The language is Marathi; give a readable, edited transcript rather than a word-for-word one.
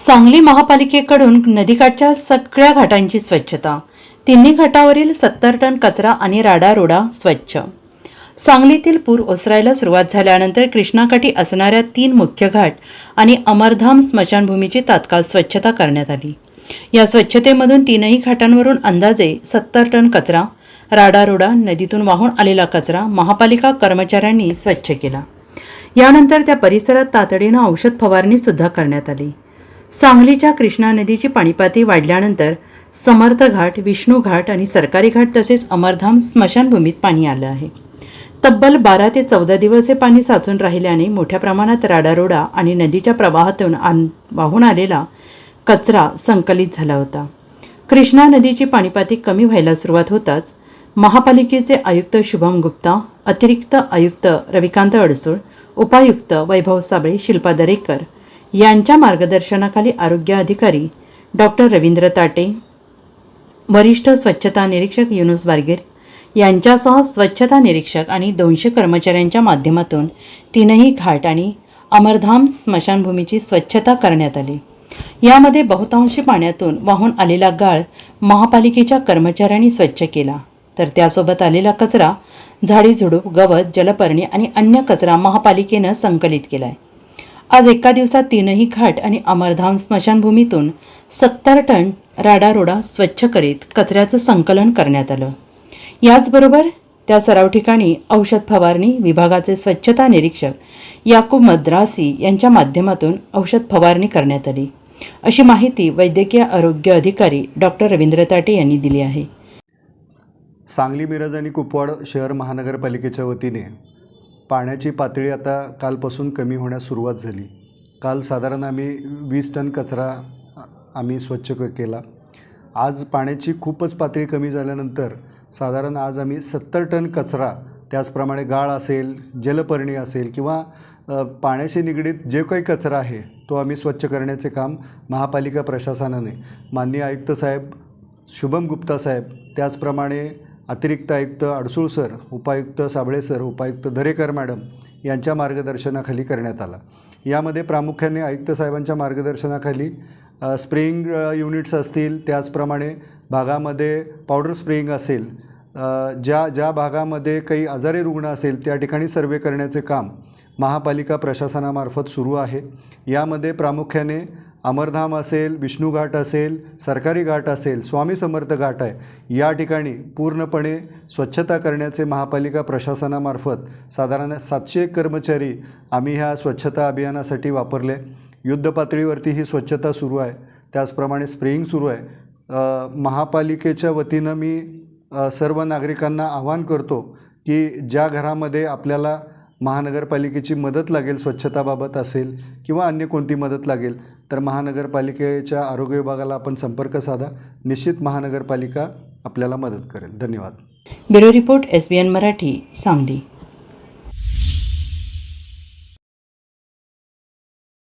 सांगली महापालिकेकडून नदीकाठच्या सगळ्या घाटांची स्वच्छता. तिन्ही घाटावरील 70 टन कचरा आणि राडारोडा स्वच्छ. सांगलीतील पूर ओसरायला सुरुवात झाल्यानंतर कृष्णाकाठी असणाऱ्या 3 मुख्य घाट आणि अमरधाम स्मशानभूमीची तात्काळ स्वच्छता करण्यात आली. या स्वच्छतेमधून 3ही घाटांवरून अंदाजे 70 टन कचरा, राडारोडा, नदीतून वाहून आलेला कचरा महापालिका कर्मचाऱ्यांनी स्वच्छ केला. यानंतर त्या परिसरात तातडीनं औषध फवारणी सुद्धा करण्यात आली. सांगलीच्या कृष्णा नदीची पाणीपातळी वाढल्यानंतर समर्थ घाट, विष्णू घाट आणि सरकारी घाट तसेच अमरधाम स्मशानभूमीत पाणी आलं आहे. तब्बल 12 ते 14 दिवस हे पाणी साचून राहिल्याने मोठ्या प्रमाणात राडारोडा आणि नदीच्या प्रवाहातून वाहून आलेला कचरा संकलित झाला होता. कृष्णा नदीची पाणीपातळी कमी व्हायला सुरुवात होताच महापालिकेचे आयुक्त शुभम गुप्ता, अतिरिक्त आयुक्त रविकांत अडसूळ, उपायुक्त वैभव साबळे, शिल्पा दरेकर यांच्या मार्गदर्शनाखाली आरोग्य अधिकारी डॉक्टर रवींद्र ताटे, वरिष्ठ स्वच्छता निरीक्षक युनुस बारगीर यांच्यासह स्वच्छता निरीक्षक आणि 200 कर्मचाऱ्यांच्या माध्यमातून 3ही घाट आणि अमरधाम स्मशानभूमीची स्वच्छता करण्यात आली. यामध्ये बहुतांशी पाण्यातून वाहून आलेला गाळ महापालिकेच्या कर्मचाऱ्यांनी स्वच्छ केला, तर त्यासोबत आलेला कचरा, झाडीझुडूप, गवत, जलपर्णी आणि अन्य कचरा महापालिकेनं संकलित केला आहे. आज एका दिवसात 3ही घाट आणि अमरधाम स्मशानभूमीतून 70 टन राडारोडा स्वच्छ करीत कचऱ्याचं संकलन करण्यात आलं. याचबरोबर त्या सराव ठिकाणी औषध फवारणी विभागाचे स्वच्छता निरीक्षक याकूब मद्रासी यांच्या माध्यमातून औषध फवारणी करण्यात आली, अशी माहिती वैद्यकीय आरोग्य अधिकारी डॉक्टर रवींद्र ताटे यांनी दिली आहे. सांगली, मिरज आणि कुपवाड शहर महानगरपालिकेच्या वतीने पाण्याची पातळी आता कालपासून कमी होण्यास सुरुवात झाली. काल साधारण आम्ही 20 टन कचरा आम्ही स्वच्छ केला. आज पाण्याची खूपच पातळी कमी झाल्यानंतर साधारण आज आम्ही 70 टन कचरा, त्याचप्रमाणे गाळ असेल, जलपर्णी असेल किंवा पाण्याशी निगडीत जे काही कचरा आहे तो आम्ही स्वच्छ करण्याचे काम महापालिका प्रशासनाने माननीय आयुक्त साहेब शुभम गुप्ता साहेब, त्याचप्रमाणे अतिरिक्त आयुक्त अडसूळ सर, उपायुक्त साबळे सर, उपायुक्त दरेकर मॅडम यांच्या मार्गदर्शनाखाली करण्यात आला. यामध्ये प्रामुख्याने आयुक्त साहेबांच्या मार्गदर्शनाखाली स्प्रेइंग युनिट्स असतील, त्याचप्रमाणे भागामध्ये पावडर स्प्रेइंग असेल, ज्या भागामध्ये काही आजारी रुग्ण असेल त्या ठिकाणी सर्वे करण्याचे काम महापालिका प्रशासनामार्फत सुरू आहे. यामध्ये प्रामुख्याने अमरधाम असेल, विष्णू घाट असेल, सरकारी घाट असेल, स्वामी समर्थ घाट आहे, या ठिकाणी पूर्णपणे स्वच्छता करण्याचे महापालिका प्रशासनामार्फत साधारण 700 कर्मचारी आम्ही ह्या स्वच्छता अभियानासाठी वापरले. युद्धपातळीवरती ही स्वच्छता सुरू आहे, त्याचप्रमाणे स्प्रेइंग सुरू आहे. महापालिकेच्या वतीनं मी सर्व नागरिकांना आवाहन करतो की ज्या घरामध्ये आपल्याला महानगरपालिकेची मदत लागेल, स्वच्छताबाबत असेल किंवा अन्य कोणती मदत लागेल, तर महानगरपालिकेच्या आरोग्य विभागाला आपण संपर्क साधा. निश्चित महानगरपालिका आपल्याला मदत करेल. धन्यवाद. Bureau report SBN Marathi, Sangli.